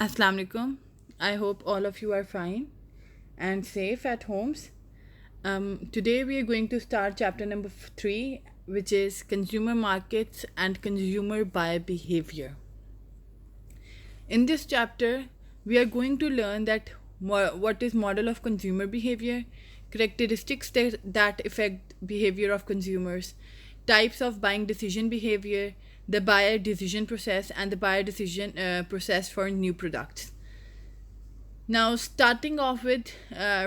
Assalamu alaikum. I hope all of you are fine and safe at homes. Today we are going to start chapter number 3, which is consumer markets and consumer buyer behavior. In this chapter, we are going to learn that what is model of consumer behavior, characteristics that affect behavior of consumers, types of buying decision behavior, the buyer decision process, and the buyer decision process for new products. Now starting off with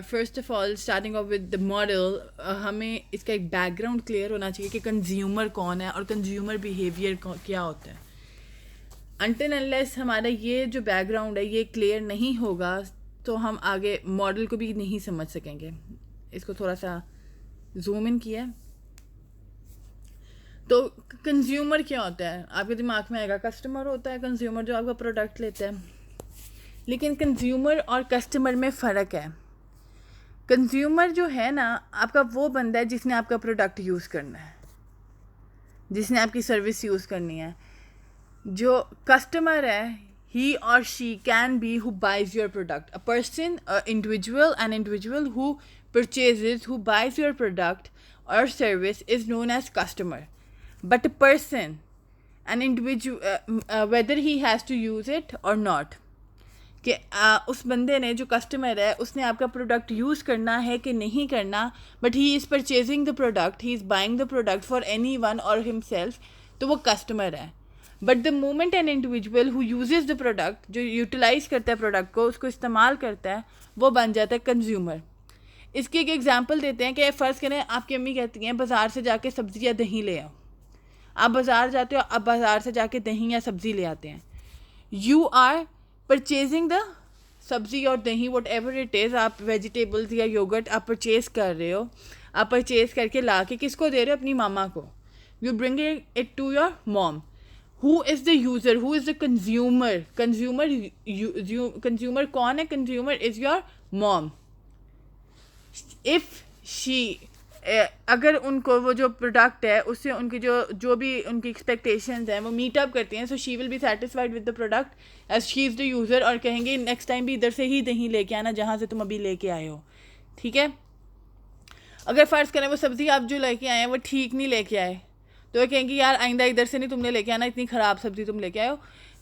first of all starting off with the model, हमें इसका एक background clear होना चाहिए कि consumer कौन है और consumer behaviour क्या होता है. अनटिल अनलेस हमारा ये जो बैकग्राउंड है ये क्लियर नहीं होगा तो हम आगे मॉडल को भी नहीं समझ सकेंगे. इसको थोड़ा सा जूम इन किया. तो कंज्यूमर क्या होता है आपके दिमाग में आएगा. कस्टमर होता है कंज्यूमर जो आपका प्रोडक्ट लेता है. लेकिन कंज्यूमर और कस्टमर में फ़र्क है. कंज्यूमर जो है ना आपका वो बंदा है जिसने आपका प्रोडक्ट यूज़ करना है, जिसने आपकी सर्विस यूज़ करनी है. जो कस्टमर है ही और she can be who buys your product. A person, an individual who purchases, who buys your product और service is known as customer. But a person, an individual, whether he has to use it और not, कि उस बंदे ने जो customer है उसने आपका प्रोडक्ट यूज़ करना है कि नहीं करना, but he is purchasing the product, he is buying the product for any one और हिमसेल्फ, तो वो कस्टमर है. But the moment N individual who uses the product, जो यूटिलाइज़ करता है प्रोडक्ट को, उसको इस्तेमाल करता है, वो बन जाता है कंज्यूमर. इसकी एक एग्जांपल देते हैं कि फ़र्ज़ करें आपकी अम्मी कहती हैं बाज़ार से जाके सब्ज़ी या दही ले आओ. आप बाज़ार जाते हो, आप बाज़ार से जाके दही या सब्ज़ी ले आते हैं. यू आर परचेजिंग द सब्ज़ी और दही, वट एवर इट इज़, आप वेजिटेबल्स या योगर्ट आप परचेज़ कर रहे हो. आप परचेज़ करके ला के किसको दे रहे हो? अपनी मामा को. You bring it to your mom. Who is the user, who is the consumer? Consumer कौन है? Consumer is your mom. If she, अगर उनको वो जो प्रोडक्ट है उससे उनकी जो भी उनकी एक्सपेक्टेशंस हैं वो मीट अप करती हैं, so she will be satisfied with the product as she is the user, और कहेंगे नेक्स्ट टाइम भी इधर से ही दही लेके आना जहाँ से तुम अभी लेके आए हो. ठीक है. अगर फ़र्ज़ करें वो सब्ज़ी आप जो लेके आए हैं वो ठीक नहीं लेके आए, तो वो कहेंगे यार आइंदा इधर से नहीं तुमने लेके आना, इतनी ख़राब सब्ज़ी तुम लेके आए हो.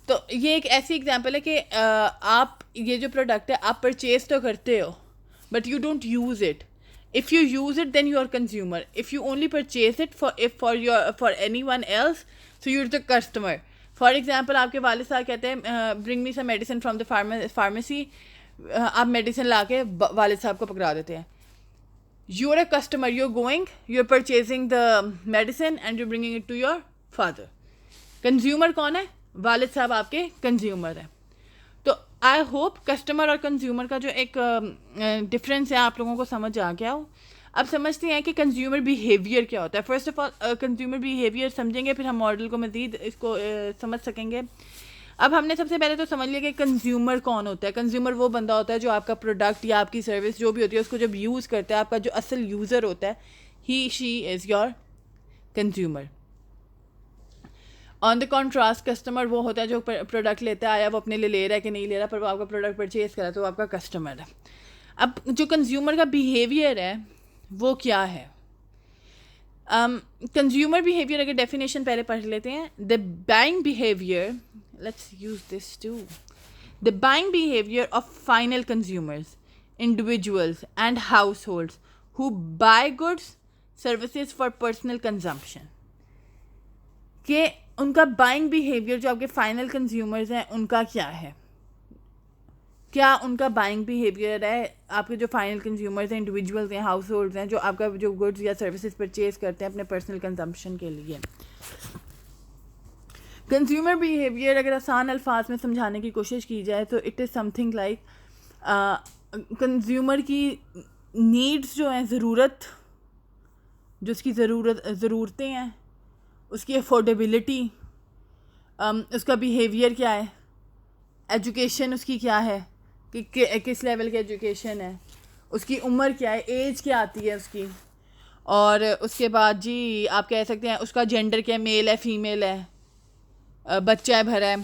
तो ये एक ऐसी एग्जाम्पल है कि आप ये जो प्रोडक्ट है आप परचेज़ तो करते हो but you don't use it. If you use it, then you are consumer. If you only purchase it for anyone else, so you're the customer. For example, आपके वालिद साहब कहते हैं bring me some medicine from the pharmacy. आप medicine ला के वालिद साहब को पकड़ा देते हैं. You're a customer. You're purchasing the medicine and you're bringing it to your father. Consumer कौन है? वालिद साहब आपके consumer है. तो आई होप कस्टमर और कंज्यूमर का जो एक डिफरेंस है आप लोगों को समझ आ गया हो. अब समझते हैं कि कंज्यूमर बिहेवियर क्या होता है. First of all consumer behaviour समझेंगे, फिर हम मॉडल को मज़ीद इसको समझ सकेंगे. अब हमने सबसे पहले तो समझ लिया कि कंज्यूमर कौन होता है. कंज्यूमर वो बंदा होता है जो आपका प्रोडक्ट या आपकी सर्विस जो भी होती है उसको जब यूज़ करता है. आपका जो असल यूज़र होता है, he she is your consumer. On the contrast customer वो होता है जो प्रोडक्ट लेता है, आया वो अपने लिए ले रहा है कि नहीं ले रहा, पर वो आपका प्रोडक्ट परचेज़ करा तो वो आपका कस्टमर है. अब जो कंज्यूमर का बिहेवियर है वो क्या है? कंज्यूमर बिहेवियर अगर डेफिनेशन पहले पढ़ लेते हैं. The buying behaviour, let's use this too. The buying behaviour of final consumers, individuals and household who buy goods services for personal consumption. कि उनका बाइंग बिहेवियर जो आपके फाइनल कंज्यूमर्स हैं उनका क्या है? क्या उनका बाइंग बिहेवियर है? आपके जो फाइनल कंज्यूमर्स हैं, इंडिविजुअल्स हैं, हाउस होल्ड्स हैं, जो आपका जो गुड्स या सर्विसेज परचेज करते हैं अपने पर्सनल कंजम्पशन के लिए. कंज्यूमर बिहेवियर अगर आसान अल्फाज में समझाने की कोशिश की जाए तो it is something like consumer की नीड्स जो हैं, जो उसकी ज़रूरतें हैं, उसकी अफोर्डेबिलिटी, उसका बिहेवियर क्या है, एजुकेशन उसकी क्या है कि किस लेवल की एजुकेशन है, उसकी उम्र क्या है, एज क्या आती है उसकी, और उसके बाद जी आप कह सकते हैं उसका जेंडर क्या है, मेल है फीमेल है, बच्चा है भरा है,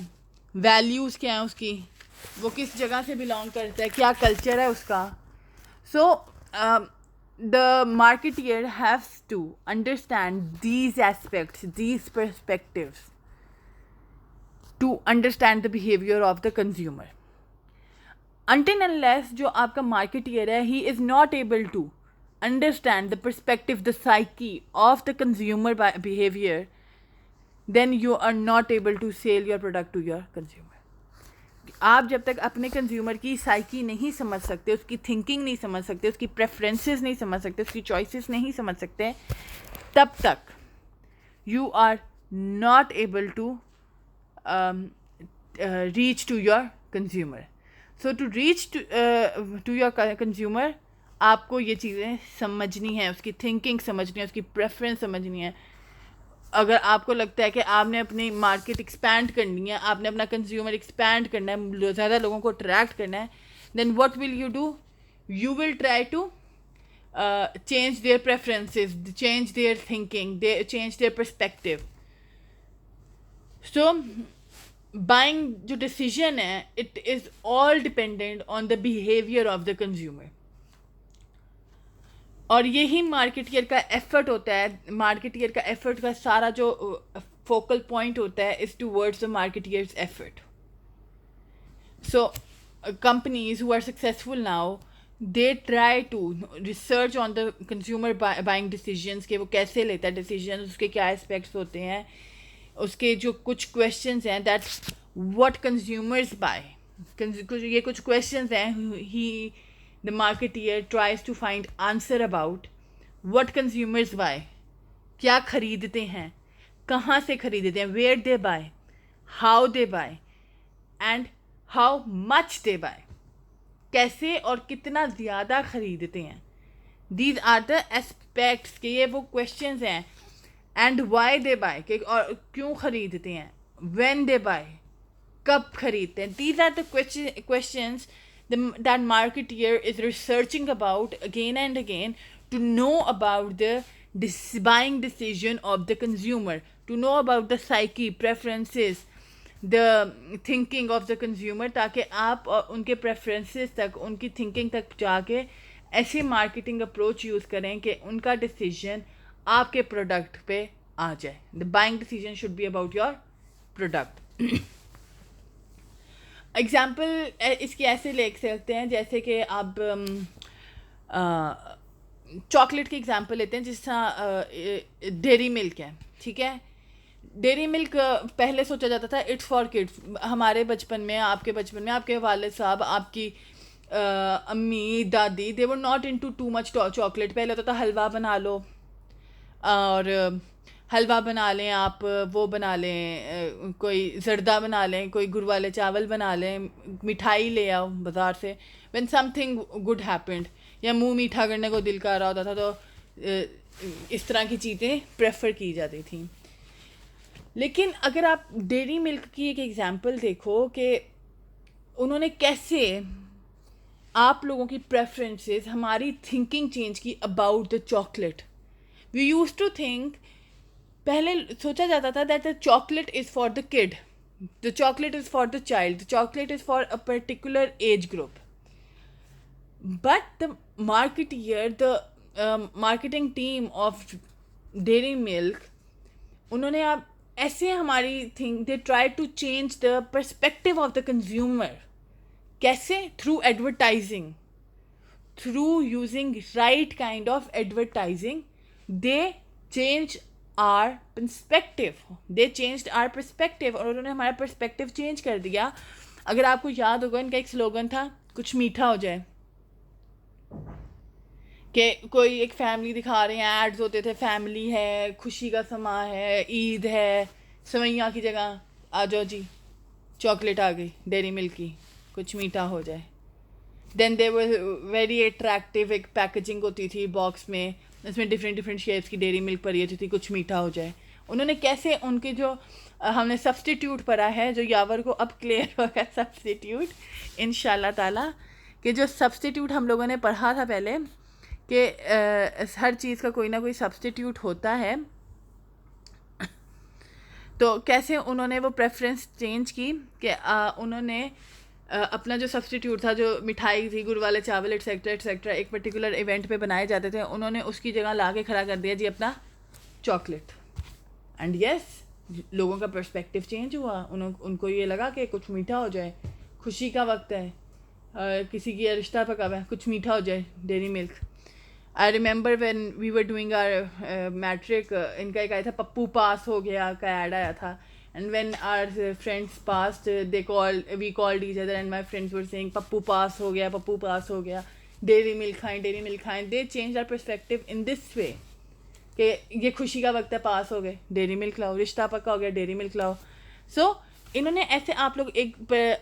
वैल्यूज़ क्या है उसकी, वो किस जगह से बिलोंग करता है, क्या कल्चर है उसका. सो the marketeer has to understand these aspects, these perspectives, to understand the behavior of the consumer. Until unless जो आपका marketeer है, he is not able to understand the perspective, the psyche of the consumer behavior, then you are not able to sell your product to your consumer. आप जब तक अपने consumer की psyche नहीं समझ सकते, उसकी थिंकिंग नहीं समझ सकते, उसकी प्रेफरेंसेस नहीं समझ सकते, उसकी चॉइसेस नहीं समझ सकते, तब तक you are not able to reach to your consumer. So to reach to your consumer आपको ये चीज़ें समझनी है, उसकी थिंकिंग समझनी है, उसकी प्रेफरेंस समझनी है. अगर आपको लगता है कि आपने अपनी मार्केट एक्सपैंड करनी है, आपने अपना कंज्यूमर एक्सपैंड करना है, ज़्यादा लोगों को अट्रैक्ट करना है, then what will you do? You will try to change their preferences, change their thinking, change their perspective. So buying जो डिसीजन है, it is all dependent on the behaviour of the consumer. और यही marketeer का effort होता है. Marketeer का effort का सारा जो फोकल पॉइंट होता है is towards the marketers effort. So companies who are successful now, they try to research on the consumer buying decisions, कि वो कैसे लेता है डिसीजन, उसके क्या एस्पेक्ट्स होते हैं, उसके जो कुछ क्वेश्चंस हैं, दैट्स व्हाट कंज्यूमर्स बाय. ये कुछ क्वेश्चंस हैं ही the marketeer tries to find answer about what consumers buy. क्या खरीदते हैं, कहाँ से खरीदते हैं, where they buy, how they buy and how much they buy. कैसे और कितना ज़्यादा खरीदते हैं. These are the aspects के ये वो questions हैं. And why they buy, कि और क्यों खरीदते हैं, when they buy, कब खरीदते हैं. These are the questions that marketeer is researching about again and again to know about the buying decision of the consumer, to know about the psyche, preferences, the thinking of the consumer, ताकि आप उनके preferences तक, उनकी thinking तक जाके ऐसे marketing approach use करें कि उनका decision आपके product पे आ जाए. The buying decision should be about your product. Example इसकी ऐसे ले सकते हैं, जैसे कि आप चॉकलेट की एग्ज़ाम्पल लेते हैं. जिस तरह डेयरी मिल्क है, ठीक है. डेयरी मिल्क पहले सोचा जाता था इट्स फॉर किड्स. हमारे बचपन में, आपके बचपन में, आपके वालिद साहब, आपकी अम्मी, दादी, they were not into too much chocolate. पहले होता था हलवा बना लो, और हलवा बना लें आप, वो बना लें, कोई जर्दा बना लें, कोई गुड़ वाले चावल बना लें, मिठाई ले आओ बाज़ार से. व्हेन समथिंग गुड हैपेंड, या मुंह मीठा करने को दिल कर रहा होता था, तो इस तरह की चीज़ें प्रेफर की जाती थी. लेकिन अगर आप डेयरी मिल्क की एक एग्ज़ाम्पल देखो कि उन्होंने कैसे आप लोगों की प्रेफरेंसेस, हमारी थिंकिंग चेंज की about the chocolate. We used to think, पहले सोचा जाता था that the chocolate is for the kid, the chocolate is for the child, the chocolate is for a particular age group. But the marketeer, the marketing team of Dairy Milk, उन्होंने अब ऐसे हमारी think, they try to change the perspective of the consumer. कैसे? Through advertising, through using right kind of advertising, they change are perspective. They changed are perspective, और उन्होंने हमारा perspective change कर दिया. अगर आपको याद होगा, इनका एक स्लोगन था, कुछ मीठा हो जाए. कि कोई एक फैमिली दिखा रहे हैं, एड्स होते थे, फैमिली है, खुशी का समा है, ईद है, सवैयाँ की जगह आ जाओ जी, चॉकलेट आ गई डेयरी मिल्क की, कुछ मीठा हो जाए. Then they were very attractive, एक पैकेजिंग होती थी बॉक्स में, इसमें डिफरेंट शेप्स की डेयरी मिल्क पड़ी होती थी, कुछ मीठा हो जाए. उन्होंने कैसे उनके जो हमने सब्स्टिट्यूट पढ़ा है, जो यावर को अब क्लियर होगा सब्स्टिट्यूट इंशाल्लाह ताला, कि जो सब्स्टिट्यूट हम लोगों ने पढ़ा था पहले, कि हर चीज़ का कोई ना कोई सब्स्टिट्यूट होता है. तो कैसे उन्होंने वो प्रेफरेंस चेंज की कि उन्होंने अपना जो सब्सटीट्यूट था, जो मिठाई थी, गुड़ वाले चावल एट्सेट्रा एट्सेट्रा, एक पर्टिकुलर इवेंट पे बनाए जाते थे, उन्होंने उसकी जगह ला के खड़ा कर दिया जी अपना चॉकलेट। एंड यस, लोगों का पर्सपेक्टिव चेंज हुआ, उनको ये लगा कि कुछ मीठा हो जाए, खुशी का वक्त है, किसी की रिश्ता पका हुआ है, कुछ मीठा हो जाए, Dairy Milk. I remember when we were doing our matric, इनका एक आया था पप्पू पास हो गया का ऐड आया था, and when our friends passed, we called each other and my friends were saying Pappu pass हो गया, पप्पू पास हो गया, डेयरी मिल्क खाएं, डेयरी मिल्क खाएं। They change our perspective in this way कि ये खुशी का वक्त है, पास हो गए, डेयरी मिल्क लाओ, रिश्ता पक्का हो गया, डेयरी मिल्क लाओ। सो इन्होंने ऐसे, आप लोग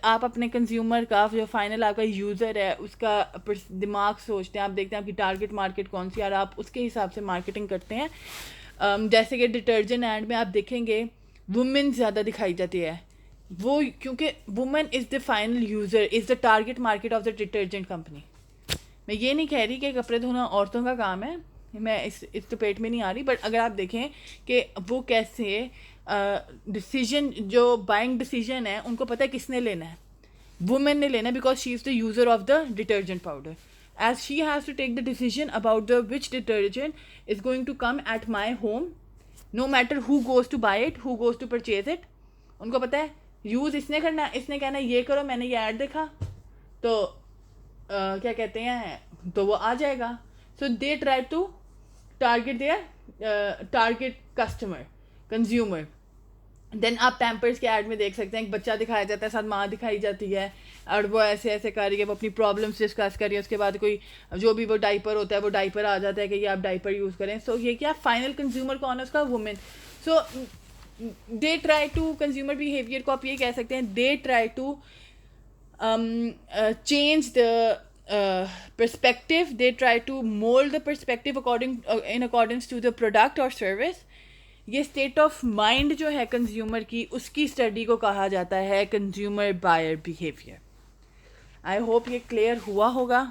आप अपने कंज्यूमर का, जो फाइनल आपका यूज़र है, उसका दिमाग सोचते हैं, आप देखते हैं आपकी टारगेट मार्केट कौन सी है और आप उसके हिसाब से मार्केटिंग करते हैं। जैसे कि डिटर्जेंट ऐड में आप देखेंगे वुमेन ज़्यादा दिखाई जाती है, वो क्योंकि women is the final user, is the target market of the detergent company. मैं ये नहीं कह रही कि कपड़े धोना औरतों का काम है, मैं इस डिबेट में नहीं आ रही, बट अगर आप देखें कि वो कैसे डिसीजन, जो बाइंग डिसीजन है, उनको पता है किसने लेना है, वुमेन ने लेना है, because she is the user of the detergent powder, as she has to take the decision about the which detergent is going to come at my home, no matter who goes to buy it, who goes to purchase it. उनको पता है use इसने करना है, इसने कहना है ये करो, मैंने ये ऐड देखा तो क्या कहते हैं, तो वो आ जाएगा। So they try to target their target customer, consumer. Then आप पैम्पर्स के ऐड में देख सकते हैं, एक बच्चा दिखाया जाता है, साथ माँ दिखाई जाती है, और वो ऐसे ऐसे कर रही है, वो अपनी प्रॉब्लम्स डिस्कस कर रही है, उसके बाद कोई जो भी वो डाइपर होता है, वो डाइपर आ जाता है कि ये आप डाइपर यूज़ करें। सो ये क्या फाइनल कंज्यूमर कौन है उसका, women. So they try to, consumer behaviour को आप ये कह सकते हैं, they try to change the perspective, they try to mold the perspective in accordance to the product or service। ये स्टेट ऑफ माइंड जो है कंज्यूमर की, उसकी स्टडी को कहा जाता है consumer buyer behaviour. I hope ये क्लियर हुआ होगा।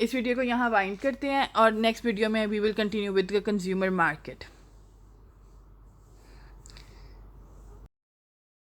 इस वीडियो को यहाँ वाइंड करते हैं और नेक्स्ट वीडियो में we will continue with the consumer market.